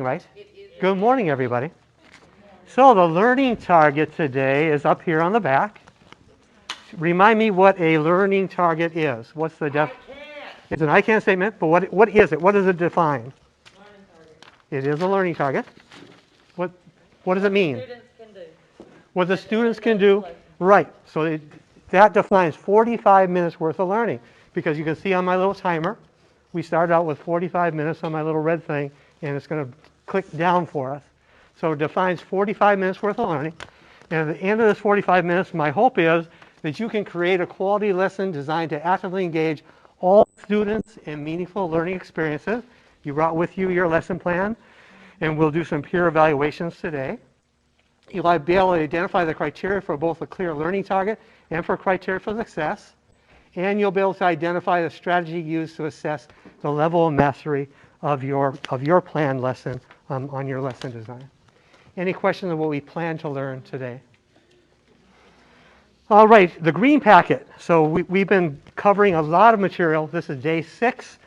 Right? Good morning, everybody. So the learning target today is up here on the back. Remind me what a learning target is. What's the It's an I can statement, but what is it? What does it define? Learning target. It is a learning target. What does it mean? Students can do. What the students can do. Right. So that defines 45 minutes worth of learning, because you can see on my little timer, we started out with 45 minutes on my little red thing, and it's going to click down for us. So it defines 45 minutes worth of learning. And at the end of this 45 minutes, my hope is that you can create a quality lesson designed to actively engage all students in meaningful learning experiences. You brought with you your lesson plan, and we'll do some peer evaluations today. You'll be able to identify the criteria for both a clear learning target and for criteria for success. And you'll be able to identify the strategy used to assess the level of mastery of your planned lesson on your lesson design. Any questions on what we plan to learn today? All right, the green packet. So we've been covering a lot of material. This is day 6.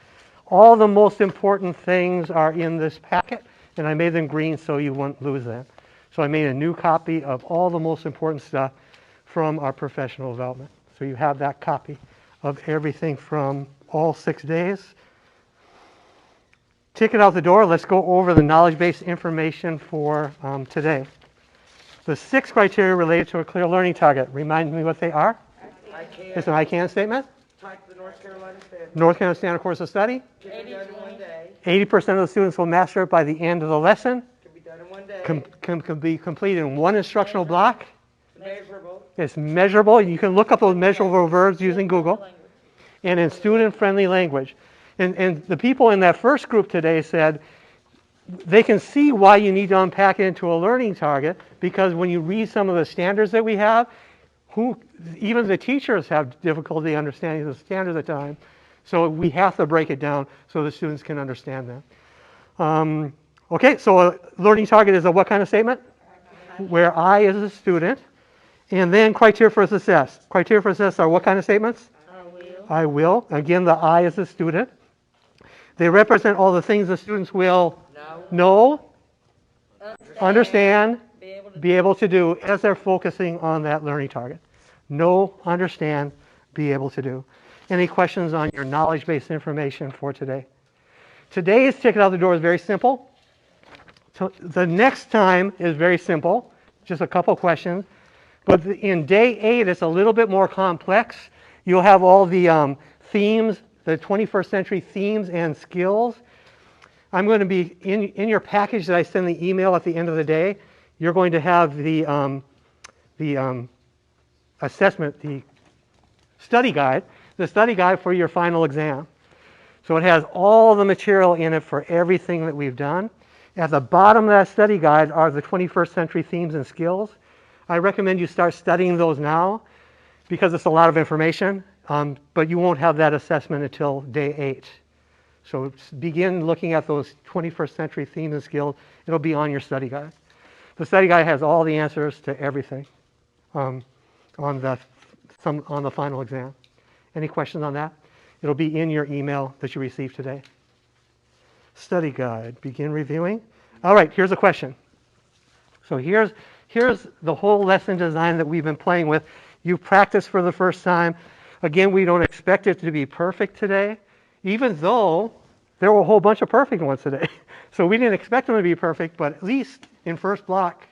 All the most important things are in this packet, and I made them green so you won't lose them. So I made a new copy of all the most important stuff from our professional development. So you have that copy of everything from all 6 days. Ticket out the door. Let's go over the knowledge-based information for today. The 6 criteria related to a clear learning target. Remind me what they are. It's an I can statement. Type the North Carolina Standard. North Carolina Standard course of study. Can be done in 1 day. 80% of the students will master it by the end of the lesson. Can be done in 1 day. Can be completed in 1 instructional block. Measurable. It's measurable. You can look up those measurable verbs using Google. And in student-friendly language. And the people in that first group today said they can see why you need to unpack it into a learning target, because when you read some of the standards that we have, even the teachers have difficulty understanding the standards at times. So we have to break it down so the students can understand them. Okay, so a learning target is a what kind of statement? Where I is a student. And then criteria for success. Criteria for success are what kind of statements? I will. Again, the I is a student. They represent all the things the students will know, understand, be able to do as they're focusing on that learning target. Know, understand, be able to do. Any questions on your knowledge-based information for today? Today's ticket out the door is very simple. So the next time is very simple, just a couple questions. But in day 8, it's a little bit more complex. You'll have all the themes, the 21st century themes and skills. I'm going to be in your package that I send the email at the end of the day. You're going to have the assessment, the study guide for your final exam. So it has all the material in it for everything that we've done. At the bottom of that study guide are the 21st century themes and skills. I recommend you start studying those now because it's a lot of information, but you won't have that assessment until day 8. So begin looking at those 21st century themes and skills. It'll be on your study guide. The study guide has all the answers to everything on the final exam. Any questions on that? It'll be in your email that you received today. Study guide, begin reviewing. All right, here's a question. So here's the whole lesson design that we've been playing with. You've practiced for the first time. Again, we don't expect it to be perfect today, even though there were a whole bunch of perfect ones today. So we didn't expect them to be perfect, but at least in first block,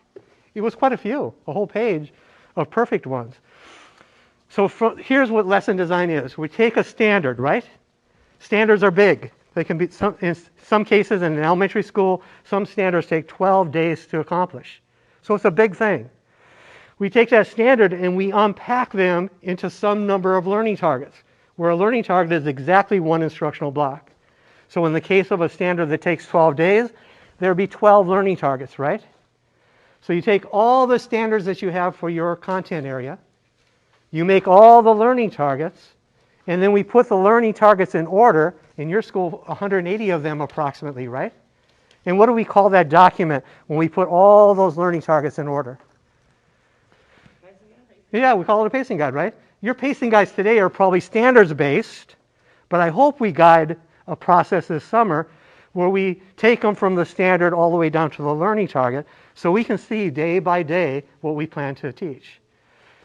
it was quite a few, a whole page of perfect ones. So here's what lesson design is. We take a standard, right? Standards are big. They can be, in some cases in an elementary school, some standards take 12 days to accomplish. So it's a big thing. We take that standard and we unpack them into some number of learning targets, where a learning target is exactly 1 instructional block. So in the case of a standard that takes 12 days, there would be 12 learning targets, right? So you take all the standards that you have for your content area, you make all the learning targets, and then we put the learning targets in order. In your school, 180 of them approximately, right? And what do we call that document when we put all those learning targets in order? Yeah, we call it a pacing guide, right? Your pacing guides today are probably standards-based, but I hope we guide a process this summer where we take them from the standard all the way down to the learning target so we can see day by day what we plan to teach.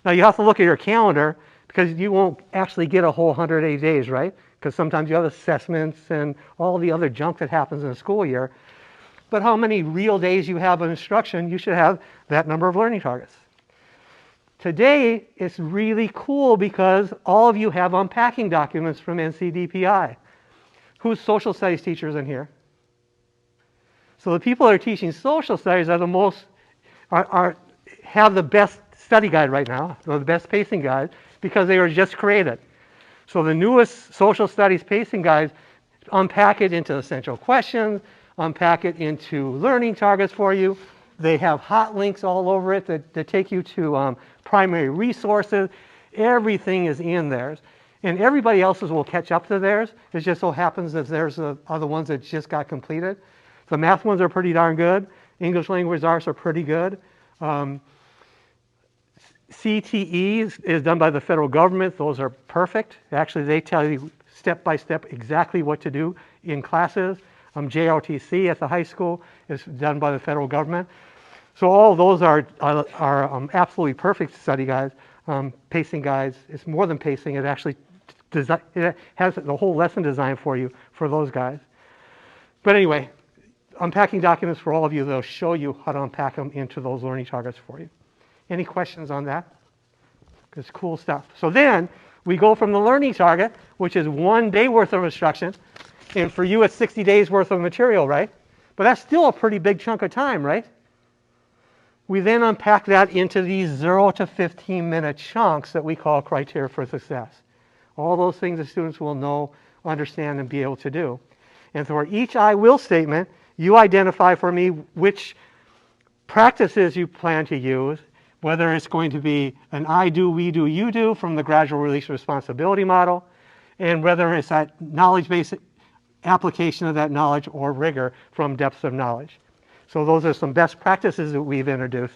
Now you have to look at your calendar because you won't actually get a whole 180 days, right? Because sometimes you have assessments and all the other junk that happens in a school year. But how many real days you have of instruction, you should have that number of learning targets. Today, it's really cool because all of you have unpacking documents from NCDPI. Who's social studies teachers in here? So the people that are teaching social studies are the most, have the best study guide right now, or the best pacing guide, because they were just created. So the newest social studies pacing guides unpack it into essential questions, unpack it into learning targets for you. They have hot links all over it that take you to primary resources. Everything is in theirs. And everybody else's will catch up to theirs. It just so happens that theirs are the ones that just got completed. The math ones are pretty darn good. English language arts are pretty good. CTE is done by the federal government. Those are perfect. Actually, they tell you step by step exactly what to do in classes. JROTC at the high school is done by the federal government. So all of those are absolutely perfect study guides, pacing guides. It's more than pacing. It actually it has the whole lesson designed for you for those guys. But anyway, unpacking documents for all of you, they'll show you how to unpack them into those learning targets for you. Any questions on that? It's cool stuff. So then we go from the learning target, which is 1 day worth of instruction, and for you it's 60 days worth of material, right? But that's still a pretty big chunk of time, right? We then unpack that into these 0 to 15 minute chunks that we call criteria for success. All those things the students will know, understand, and be able to do. And for each I will statement, you identify for me which practices you plan to use, whether it's going to be an I do, we do, you do from the gradual release responsibility model, and whether it's that knowledge-based application of that knowledge or rigor from depths of knowledge. So those are some best practices that we've introduced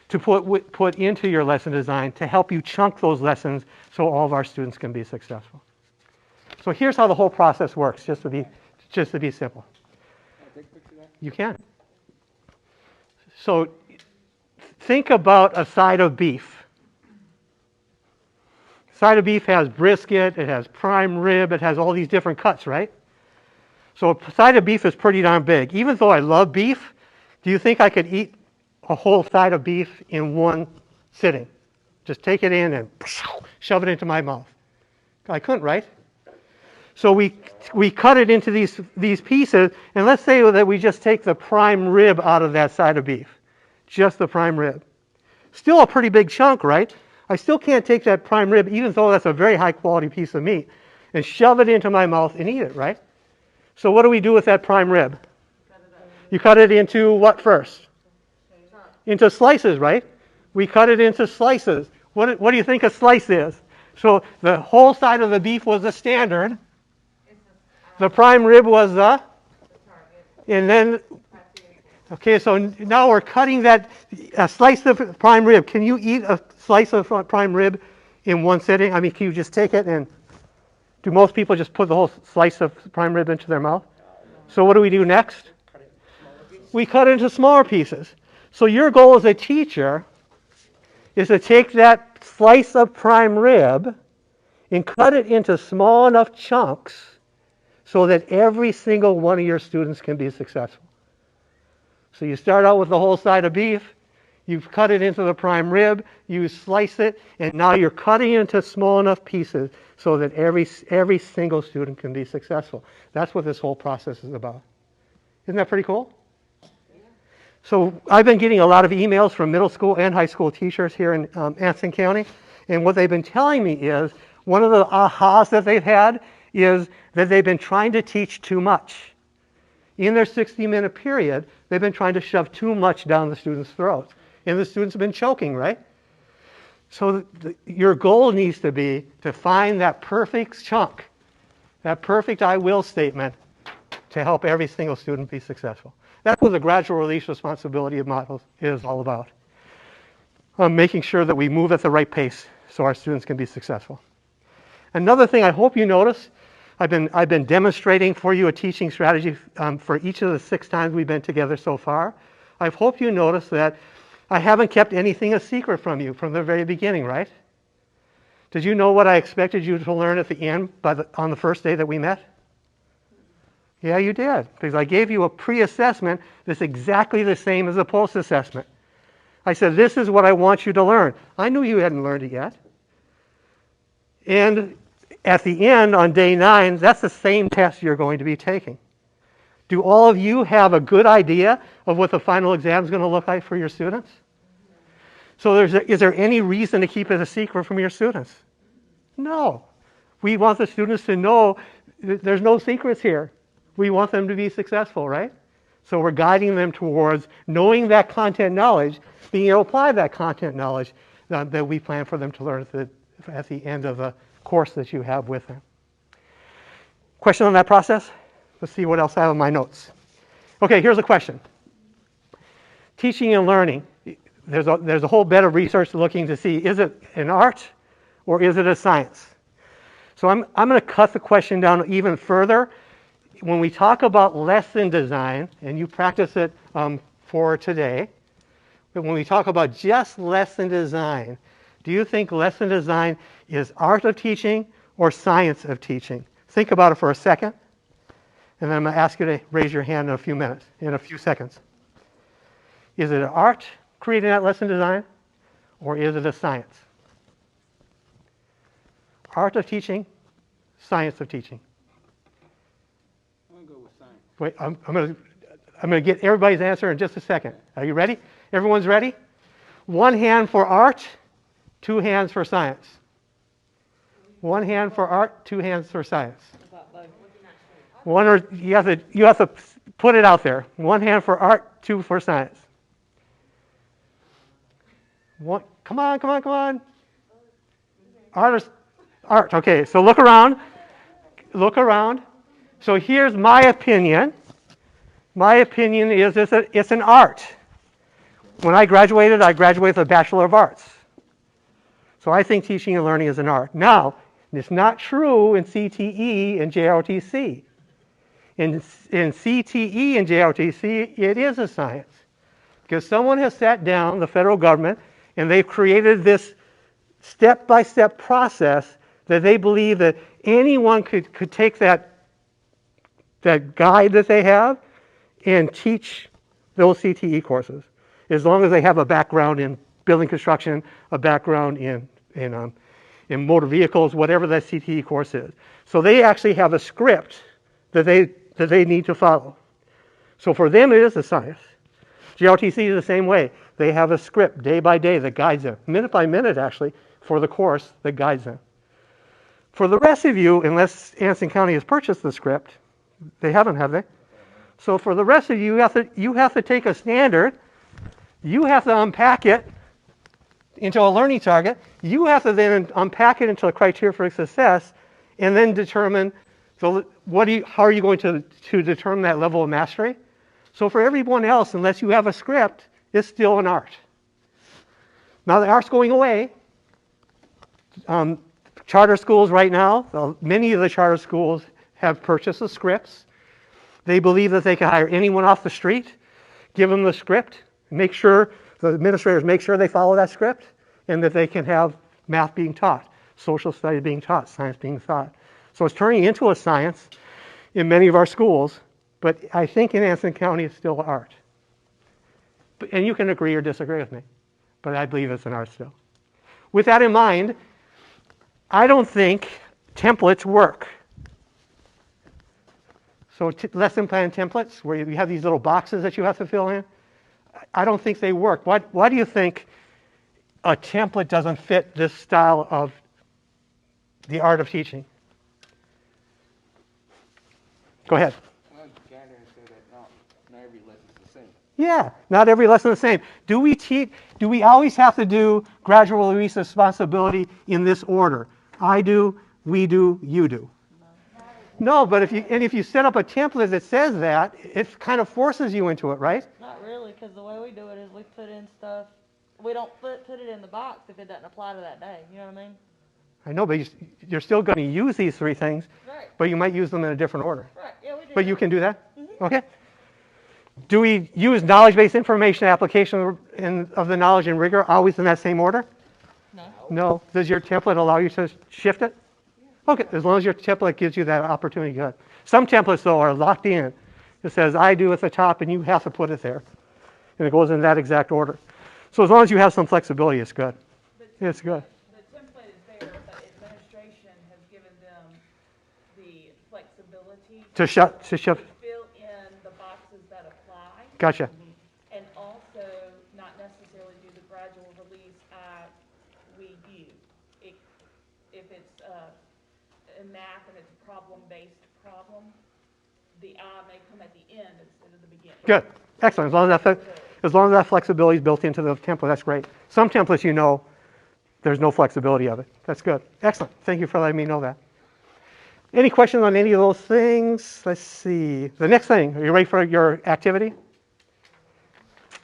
to put into your lesson design to help you chunk those lessons so all of our students can be successful. So here's how the whole process works, just to be simple. You can. So think about a side of beef. Side of beef has brisket, it has prime rib, it has all these different cuts, right? So a side of beef is pretty darn big. Even though I love beef, do you think I could eat a whole side of beef in one sitting? Just take it in and shove it into my mouth. I couldn't, right? So we cut it into these pieces, and let's say that we just take the prime rib out of that side of beef. Just the prime rib. Still a pretty big chunk, right? I still can't take that prime rib, even though that's a very high quality piece of meat, and shove it into my mouth and eat it, right? So what do we do with that prime rib? You cut it into what first? Into slices, right? We cut it into slices. What do you think a slice is? So the whole side of the beef was the standard. The prime rib was the? And then, okay, so now we're cutting that slice of prime rib. Can you eat a slice of prime rib in one sitting? I mean, can you just take it and, do most people just put the whole slice of prime rib into their mouth? So what do we do next? We cut it into smaller pieces. So your goal as a teacher is to take that slice of prime rib and cut it into small enough chunks so that every single one of your students can be successful. So you start out with the whole side of beef, you cut it into the prime rib, you slice it, and now you're cutting it into small enough pieces so that every single student can be successful. That's what this whole process is about. Isn't that pretty cool? So I've been getting a lot of emails from middle school and high school teachers here in Anson County, and what they've been telling me is one of the ahas that they've had is that they've been trying to teach too much. In their 60-minute period, they've been trying to shove too much down the students' throats, and the students have been choking, right? So your goal needs to be to find that perfect chunk, that perfect I will statement to help every single student be successful. That's what the gradual release responsibility of models is all about. Making sure that we move at the right pace so our students can be successful. Another thing I hope you notice, I've been demonstrating for you a teaching strategy for each of the 6 times we've been together so far. I hope you notice that I haven't kept anything a secret from you from the very beginning, right? Did you know what I expected you to learn at the end on the first day that we met? Yeah, you did, because I gave you a pre-assessment that's exactly the same as a post-assessment. I said, this is what I want you to learn. I knew you hadn't learned it yet. And at the end, on day 9, that's the same test you're going to be taking. Do all of you have a good idea of what the final exam is going to look like for your students? So is there any reason to keep it a secret from your students? No. We want the students to know there's no secrets here. We want them to be successful, right? So we're guiding them towards knowing that content knowledge, being able to apply that content knowledge that we plan for them to learn at the end of the course that you have with them. Question on that process? Let's see what else I have in my notes. Okay, here's a question. Teaching and learning. There's a whole bed of research looking to see, is it an art or is it a science? So I'm going to cut the question down even further. When we talk about lesson design, and you practice it for today, but when we talk about just lesson design, do you think lesson design is art of teaching or science of teaching? Think about it for a second, and then I'm going to ask you to raise your hand in a few seconds. Is it an art, creating that lesson design, or is it a science? Art of teaching, science of teaching. I'm going to go with science. Wait, I'm going to get everybody's answer in just a second. Are you ready? Everyone's ready? 1 hand for art, 2 hands for science. 1 hand for art, 2 hands for science. You have to put it out there. 1 hand for art, 2 for science. Come on. Art. Okay, so look around. So here's my opinion. My opinion is it's an art. When I graduated with a Bachelor of Arts. So I think teaching and learning is an art. Now, it's not true in CTE and JROTC. In CTE and JROTC, it is a science. Because someone has sat down, the federal government, and they've created this step-by-step process that they believe that anyone could take that guide that they have and teach those CTE courses, as long as they have a background in building construction, a background in motor vehicles, whatever that CTE course is. So they actually have a script that they need to follow. So for them, it is a science. GRTC is the same way. They have a script day by day that guides them, minute by minute actually, for the course that guides them. For the rest of you, unless Anson County has purchased the script, they haven't, have they? So for the rest of you, you have to take a standard, you have to unpack it into a learning target, you have to then unpack it into a criteria for success, and then determine, so how are you going to determine that level of mastery? So for everyone else, unless you have a script, it's still an art. Now the art's going away. Charter schools right now, many of the charter schools have purchased the scripts. They believe that they can hire anyone off the street, give them the script, make sure, the administrators make sure they follow that script, and that they can have math being taught, social studies being taught, science being taught. So it's turning into a science in many of our schools, but I think in Anson County it's still art. And you can agree or disagree with me, but I believe it's an art still. With that in mind, I don't think templates work. So lesson plan templates, where you have these little boxes that you have to fill in, I don't think they work. Why do you think a template doesn't fit this style of the art of teaching? Go ahead. Well, Gary said that not every lesson's the same. Yeah, not every lesson is the same. Do we always have to do gradual release responsibility in this order? I do, we do, you do. No, but if you set up a template that says that, it kind of forces you into it, right? Not really, because the way we do it is we put in stuff. We don't put it in the box if it doesn't apply to that day. You know what I mean? I know, but you're still going to use these three things, Right, but you might use them in a different order. right, yeah, we do. But you can do that? Okay. Do we use knowledge-based information application of the knowledge and rigor always in that same order? No. No. Does your template allow you to shift it? Okay, as long as your template gives you that opportunity, good. Some templates, though, are locked in. It says, I do at the top, and you have to put it there. And it goes in that exact order. So as long as you have some flexibility, it's good. It's good. The template is there, but administration has given them the flexibility To shift. fill in the boxes that apply, Gotcha. and also not necessarily do the gradual release we view. If it's in math and it's a problem-based problem, the I may come at the end instead of the beginning. Good. Excellent. As long as that flexibility is built into the template, that's great. Some templates, you know, there's no flexibility of it. That's good. Excellent. Thank you for letting me know that. Any questions on any of those things? Let's see. The next thing, are you ready for your activity?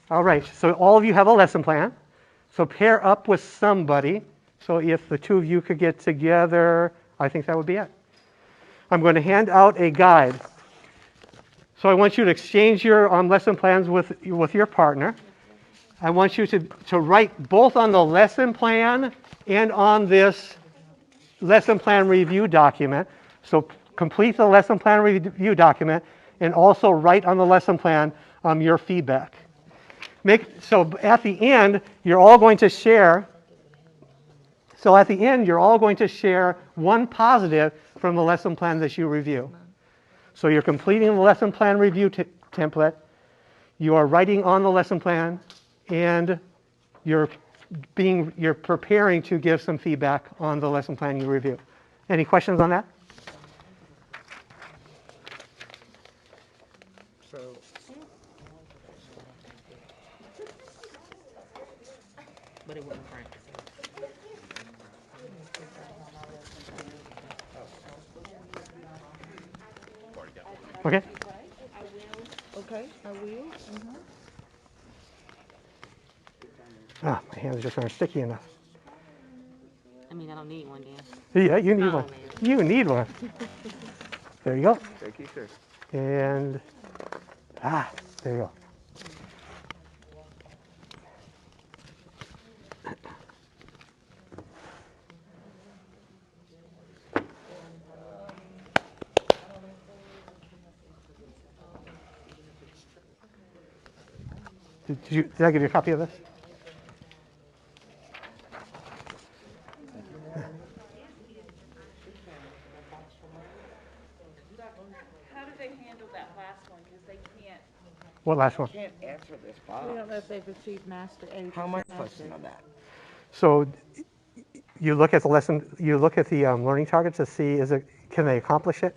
All right. So all of you have a lesson plan. So pair up with somebody. So if the two of you could get together, I think that would be it. I'm going to hand out a guide. So I want you to exchange your lesson plans with your partner. I want you to write both on the lesson plan and on this lesson plan review document. So complete the lesson plan review document and also write on the lesson plan your feedback. So at the end, you're all going to share. So at the end, you're all going to share one positive from the lesson plan that you review. So you're completing the lesson plan review template, you are writing on the lesson plan, and you're preparing to give some feedback on the lesson plan you review. Any questions on that? So, But it wasn't Frank. Okay. Okay, I will. Ah, my hands just aren't sticky enough. I mean, I don't need one then. Yeah, you need Oh, one. man. You need one. There you go. thank you, sir. And, there you go. Did I give you a copy of this? How do they handle that last one, because they can't, What last one? Can't answer this, We Bob. don't know if they've achieved master. How am I supposed to know that? So you look at the lesson, you look at the learning targets to see can they accomplish it?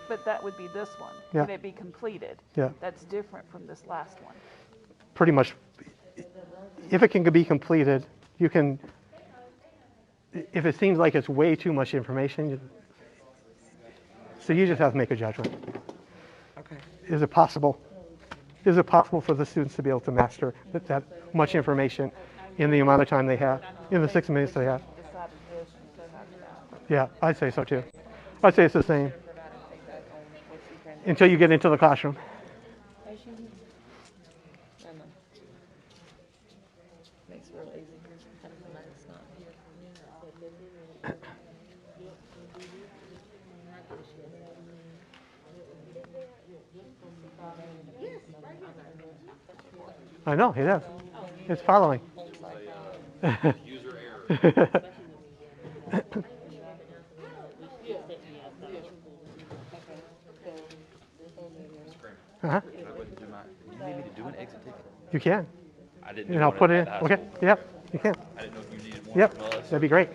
but that would be this one. Yeah. Can it be completed? Yeah. That's different from this last one. Pretty much, if it can be completed, you can, if it seems like it's way too much information, so you just have to make a judgment. Okay. Is it possible? Is it possible for the students to be able to master that much information in the amount of time they have, in the 6 minutes they have? Decided this and decided that. Yeah, I'd say so too. I'd say it's the same until you get into the classroom. Makes it real easy. I know, it is. It's following. User error. Uh-huh. Can I go ahead and do my, you need me to do an exit ticket? You can. I didn't do And I'll one put it at in. the high Okay, school. yep, you can. I didn't know if you needed one Yep, from us. that'd be great.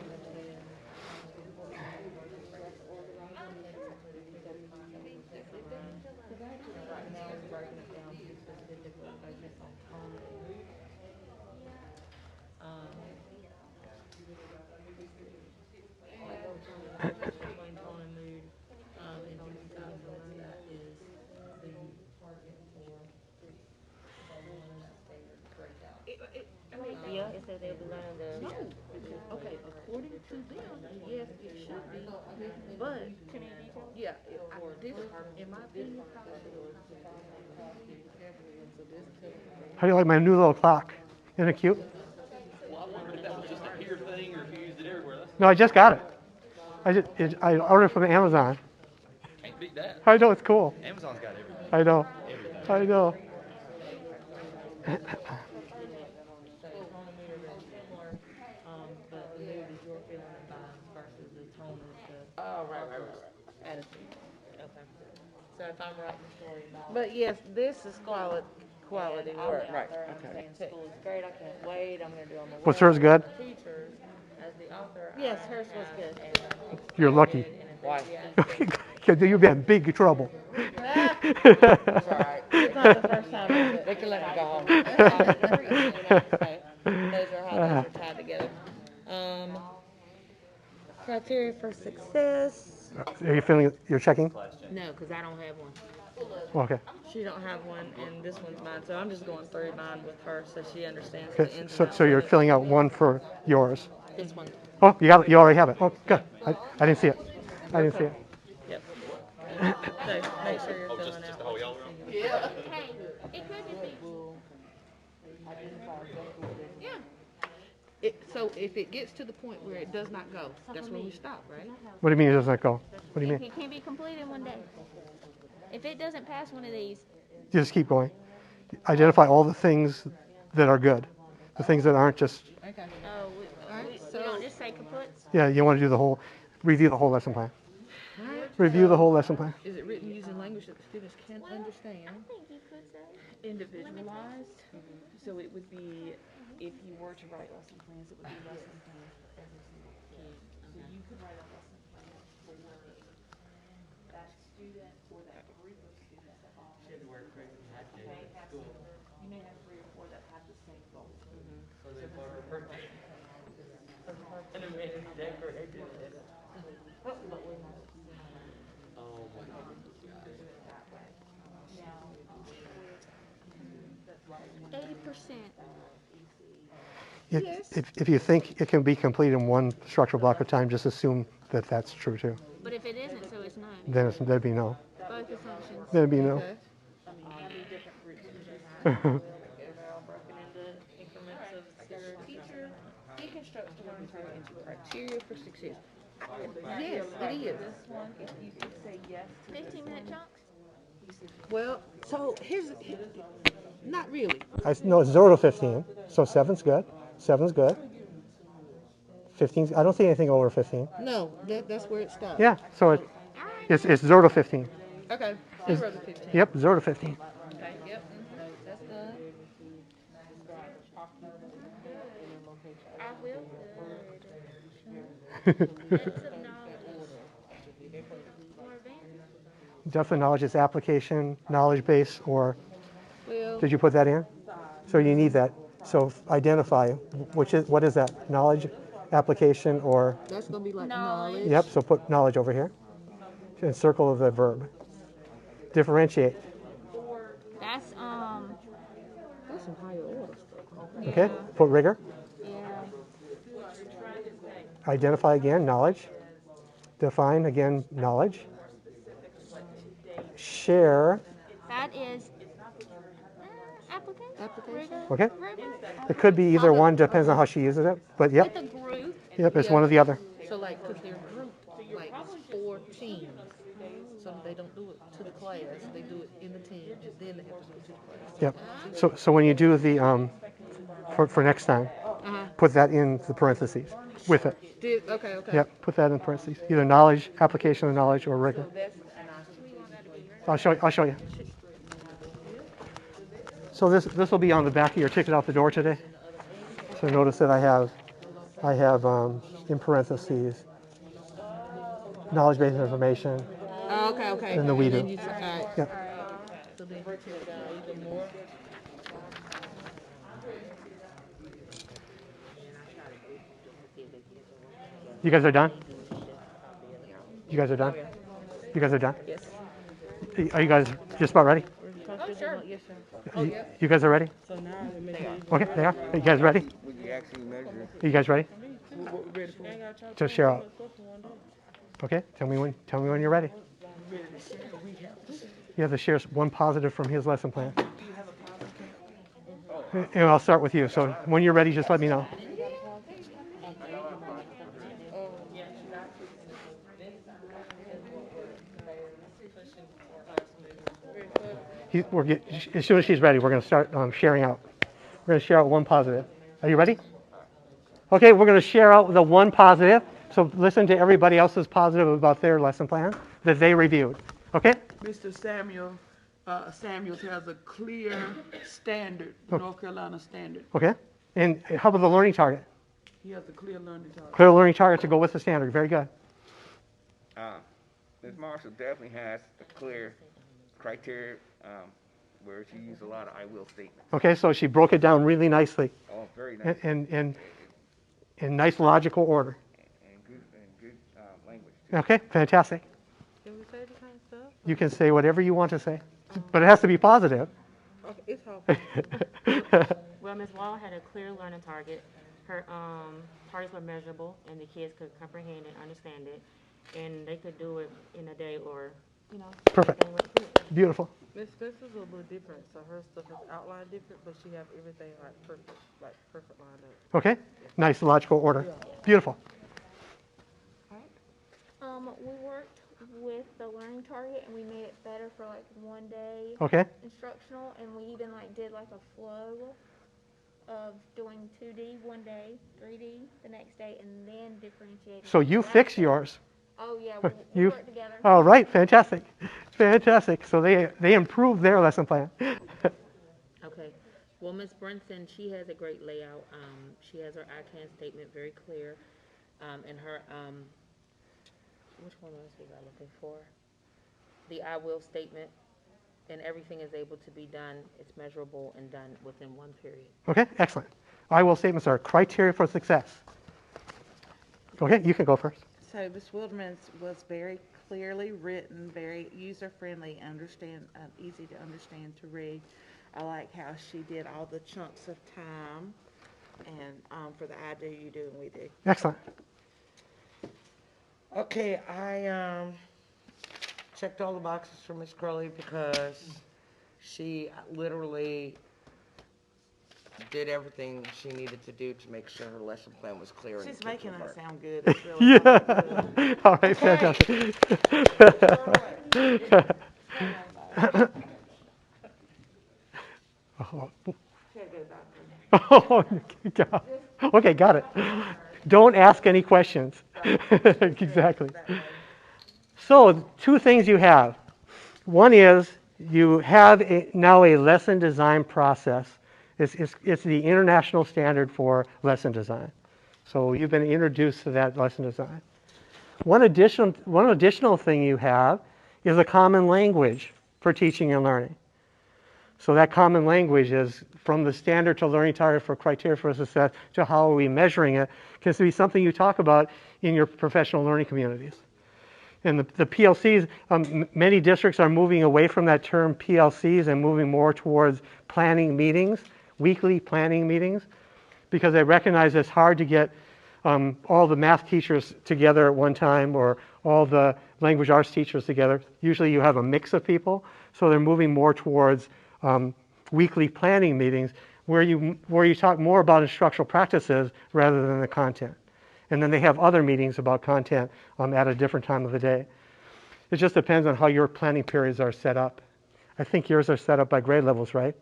Yeah, it's said they'll be learning No, okay, according to them, yes, it should be, but, yeah, this, in my opinion. How do you like my new little clock? Isn't it cute? Well, I wondered if that was just a here thing or if you used it everywhere. That's, No, I just got it. I ordered it from Amazon. can't beat that. I know, it's cool. Amazon's got everything. I know. Everything. I know. But the mood is your feeling of vibes versus the tone of the Oh, right. attitude. Okay. So if I'm writing a story about. But yes, this is quality work. Right, I'm okay. saying school is great, I can't wait, I'm gonna do all my work. Was hers good? Teachers, as the author. Yes, I hers was have good. an You're lucky. Why? You'd be in big trouble. It's all right. It's not the first time I did They can let me go home. Those are how those are tied together. Criteria for success. Are you feeling, you're checking? No, cause I don't have one. Okay. She don't have one, and this one's mine, so I'm just going through mine with her so she understands the Okay. ins and So, outs so you're of it. filling out one for yours. This one. Oh, you got it. You already have it. Oh, good. I didn't see it. I didn't see it. Yep. So make sure you're Oh, filling just out. the whole y'all room? Hey, it could just be. So if it gets to the point where it does not go, that's when we stop, right? What do you mean it doesn't go? What do you mean? It can't be completed in one day. If it doesn't pass one of these, You just keep going. Identify all the things that are good. The things that aren't just, Okay. oh, we don't just say kaputs. yeah, you want to do the whole, review the whole lesson plan. Review the whole lesson plan. Is it written using language that the students can understand? I think you could say. Individualized, so it would be, if you were to write lesson plans, it would be lesson plans for every single kid. So you could write a lesson plan for that student or that group of students that all. Okay, have some, you may have 3 or 4 that have the same goal. Now, 80%. If you think it can be completed in one structural block of time, just assume that that's true too. But if it isn't, so it's not. Then there'd be no. Both assumptions. There'd be no. Okay. They're all broken into increments of zero. Teacher deconstructs the learning curve into criteria for success. Yes, it is. This one, if you could say yes to this 15-minute chunks? Well, so not really. No, it's 0 to 15. So 7's good. 7's good. 15's, I don't see anything over 15. No, that's where it stops. Yeah, so it's 0 to 15. Okay, 0 to 15. Yep, 0 to 15. Okay, yep, that's done. I will. Depths of knowledge. More advanced. Depth of knowledge is application, knowledge base, or Well, did you put that in? So you need that. So identify, what is that? Knowledge, application, or, that's gonna be like Knowledge. knowledge. yep, so put knowledge over here. And circle of the verb. Differentiate, That's, That's some higher order stuff. okay? Put rigor. yeah. Identify again, knowledge. Define again, knowledge. Share, That is application. Application. okay? Rigor. It could be either one, depends on how she uses it, but yep, With a group. yep, it's one or the other. So like, cause they're grouped, like 4 teams. So they don't do it to the class, they do it in the team, and then they have to do it to the class. Yep. So when you do the, for next time, put that in the parentheses with it. Okay, okay. Yep, put that in parentheses. Either knowledge, application of knowledge, or rigor. I'll show you. So this will be on the back of your ticket out the door today. So notice that I have in parentheses knowledge-based information. Oh, okay, okay. And the we then do. you say, all right. Yep. So then you take it out even more. You guys are done? You guys are done? You guys are done? Yes. Are you guys just about ready? Oh, sure. Yes, sir. You guys are ready? So now they make it. Okay, they are. Are you guys ready? Yeah, actually measure. You guys ready What we ready for? to share out? Okay, tell me when you're ready. You have to share one positive from his lesson plan. And I'll start with you. So when you're ready, just let me know. As soon as she's ready, we're going to start sharing out. We're going to share out one positive. Are you ready? Okay, we're going to share out the one positive. So listen to everybody else's positive about their lesson plan that they reviewed. Okay? Mr. Samuels has a clear standard, North Carolina standard. Okay. And how about the learning target? He has a clear learning target. Clear learning target to go with the standard. Very good. Ms. Marshall definitely has a clear criteria where she used a lot of I will statements. Okay, so she broke it down really nicely Oh, very nice. in nice logical order. And good language. Okay, fantastic. Can we say the kind of stuff? You can say whatever you want to say, but it has to be positive. Okay, it's all. Well, Ms. Wall had a clear learning target. Her targets were measurable, and the kids could comprehend and understand it, and they could do it in a day or, Perfect. everything went through. Beautiful. Miss Spencer's a little different, so her stuff is outlined different, but she have everything perfect lined up. Okay, nice logical order. Beautiful. We worked with the learning target and we made it better for like 1 day Okay, instructional, and we even like did like a flow of doing 2D 1 day, 3D the next day, and then differentiating. so you fix yours. Oh yeah, we You- worked together. All right, fantastic. Fantastic. So they improved their lesson plan. Okay. Well, Ms. Brunson, she has a great layout. She has her ICANN statement very clear. And her, which one was I looking for? The I will statement, and everything is able to be done. It's measurable and done within 1 period. Okay, excellent. I will statements are criteria for success. Okay, you can go first. So Ms. Wildman's was very clearly written, very user-friendly, easy to understand to read. I like how she did all the chunks of time, and for the I do, you do, and we do. Excellent. Okay, I checked all the boxes for Ms. Crowley because she literally did everything she needed to do to make sure her lesson plan was clear. She's and making took us to sound good. It's really not Yeah. good. All right, fantastic. Oh, oh, God. Okay, got it. Don't ask any questions. Exactly. So, 2 things you have. One is you have now a lesson design process. It's the international standard for lesson design. So you've been introduced to that lesson design. One additional thing you have is a common language for teaching and learning. So that common language is from the standard to learning target for criteria for success to how are we measuring it, can be something you talk about in your professional learning communities. And the PLCs, many districts are moving away from that term PLCs and moving more towards planning meetings, weekly planning meetings, because they recognize it's hard to get all the math teachers together at one time or all the language arts teachers together. Usually you have a mix of people, so they're moving more towards weekly planning meetings where you talk more about instructional practices rather than the content. And then they have other meetings about content at a different time of the day. It just depends on how your planning periods are set up. I think yours are set up by grade levels, right?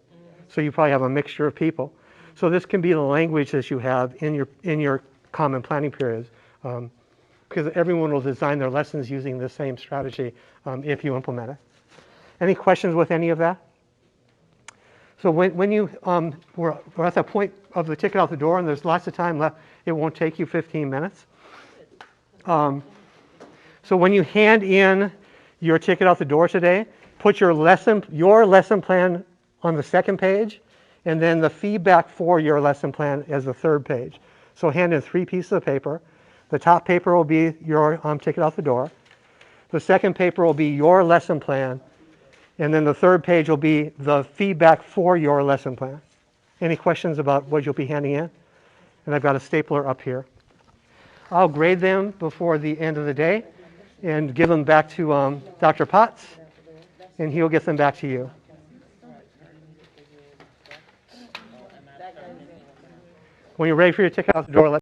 So you probably have a mixture of people. So this can be the language that you have in your common planning periods, because everyone will design their lessons using the same strategy if you implement it. Any questions with any of that? So when you, we're at that point of the ticket out the door and there's lots of time left, it won't take you 15 minutes. So when you hand in your ticket out the door today, put your lesson plan on the second page, and then the feedback for your lesson plan as the third page. So hand in 3 pieces of paper. The top paper will be your ticket out the door. The second paper will be your lesson plan. And then the third page will be the feedback for your lesson plan. Any questions about what you'll be handing in? and I've got a stapler up here. I'll grade them before the end of the day and give them back to Dr. Potts, and he'll get them back to you. When you're ready for your ticket out the door, let